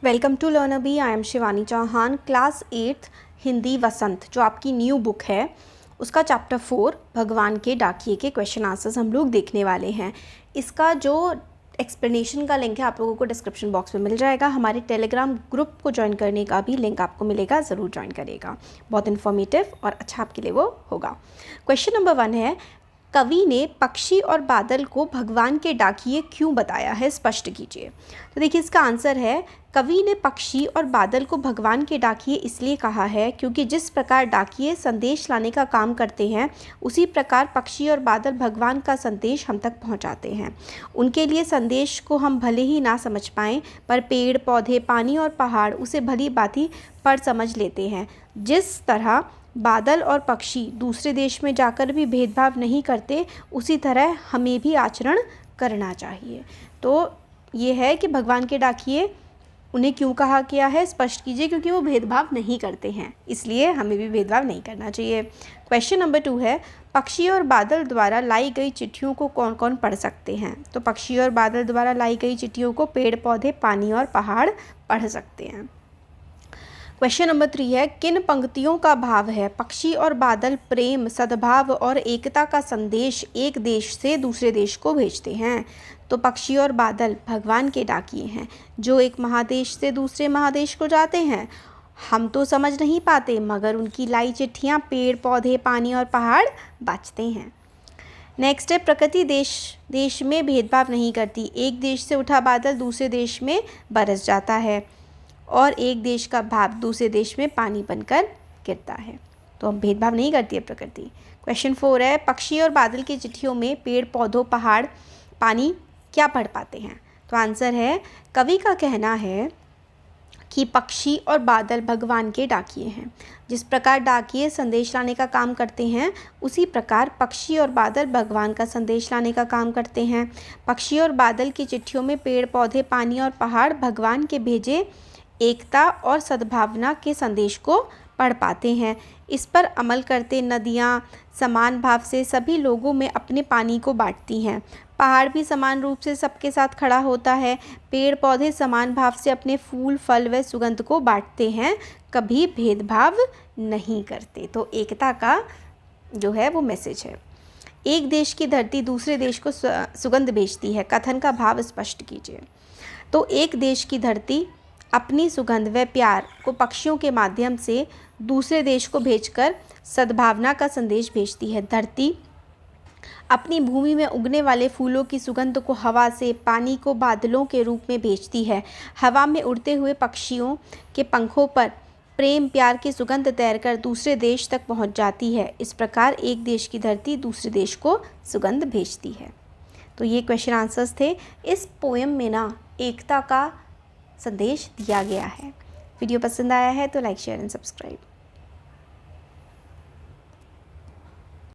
Welcome to learner B. I am Shivani Chauhan. Class 8th Hindi Vasant जो आपकी new book है उसका चैप्टर 4 भगवान के डाकिए के क्वेश्चन आंसर्स हम लोग देखने वाले हैं। इसका जो एक्सप्लेनेशन का लिंक है आप लोगों को डिस्क्रिप्शन बॉक्स में मिल जाएगा। हमारे टेलीग्राम ग्रुप को ज्वाइन करने का भी लिंक आपको मिलेगा, ज़रूर ज्वाइन करेगा। बहुत इन्फॉर्मेटिव और अच्छा आपके लिए वो होगा। क्वेश्चन नंबर 1 है, कवि ने पक्षी और बादल को भगवान के डाकिए क्यों बताया है, स्पष्ट कीजिए। तो देखिए इसका आंसर है, कवि ने पक्षी और बादल को भगवान के डाकिए इसलिए कहा है क्योंकि जिस प्रकार डाकिए संदेश लाने का काम करते हैं उसी प्रकार पक्षी और बादल भगवान का संदेश हम तक पहुंचाते हैं। उनके लिए संदेश को हम भले ही ना समझ पाएं पर पेड़ पौधे पानी और पहाड़ उसे भली भांति पढ़ समझ लेते हैं। जिस तरह बादल और पक्षी दूसरे देश में जाकर भी भेदभाव नहीं करते उसी तरह हमें भी आचरण करना चाहिए। तो ये है कि भगवान के डाकिए उन्हें क्यों कहा गया है, स्पष्ट कीजिए। क्योंकि वो भेदभाव नहीं करते हैं, इसलिए हमें भी भेदभाव नहीं करना चाहिए। क्वेश्चन नंबर 2 है, पक्षी और बादल द्वारा लाई गई चिट्ठियों को कौन कौन पढ़ सकते हैं। तो पक्षी और बादल द्वारा लाई गई चिट्ठियों को पेड़ पौधे पानी और पहाड़ पढ़ सकते हैं। क्वेश्चन नंबर 3 है, किन पंक्तियों का भाव है, पक्षी और बादल प्रेम सद्भाव और एकता का संदेश एक देश से दूसरे देश को भेजते हैं। तो पक्षी और बादल भगवान के डाकिए हैं जो एक महादेश से दूसरे महादेश को जाते हैं। हम तो समझ नहीं पाते मगर उनकी लाई चिट्ठियाँ पेड़ पौधे पानी और पहाड़ बाँचते हैं। नेक्स्ट है, प्रकृति देश में भेदभाव नहीं करती। एक देश से उठा बादल दूसरे देश में बरस जाता है और एक देश का भाप दूसरे देश में पानी बनकर गिरता है। तो हम भेदभाव नहीं करती है प्रकृति। क्वेश्चन 4 है, पक्षी और बादल की चिट्ठियों में पेड़ पौधों पहाड़ पानी क्या पढ़ पाते हैं। तो आंसर है, कवि का कहना है कि पक्षी और बादल भगवान के डाकिए हैं। जिस प्रकार डाकिए संदेश लाने का काम करते हैं उसी प्रकार पक्षी और बादल भगवान का संदेश लाने का काम करते हैं। पक्षी और बादल की चिट्ठियों में पेड़ पौधे पानी और पहाड़ भगवान के भेजे एकता और सद्भावना के संदेश को पढ़ पाते हैं। इस पर अमल करते नदियाँ समान भाव से सभी लोगों में अपने पानी को बांटती हैं। पहाड़ भी समान रूप से सबके साथ खड़ा होता है। पेड़ पौधे समान भाव से अपने फूल फल व सुगंध को बांटते हैं, कभी भेदभाव नहीं करते। तो एकता का जो है वो मैसेज है। एक देश की धरती दूसरे देश को सुगंध भेजती है, कथन का भाव स्पष्ट कीजिए। तो एक देश की धरती अपनी सुगंध व प्यार को पक्षियों के माध्यम से दूसरे देश को भेजकर सद्भावना का संदेश भेजती है। धरती अपनी भूमि में उगने वाले फूलों की सुगंध को हवा से, पानी को बादलों के रूप में भेजती है। हवा में उड़ते हुए पक्षियों के पंखों पर प्रेम प्यार की सुगंध तैरकर दूसरे देश तक पहुंच जाती है। इस प्रकार एक देश की धरती दूसरे देश को सुगंध भेजती है। तो ये क्वेश्चन आंसर्स थे। इस पोएम में ना एकता का संदेश दिया गया है। वीडियो पसंद आया है तो लाइक शेयर एंड सब्सक्राइब।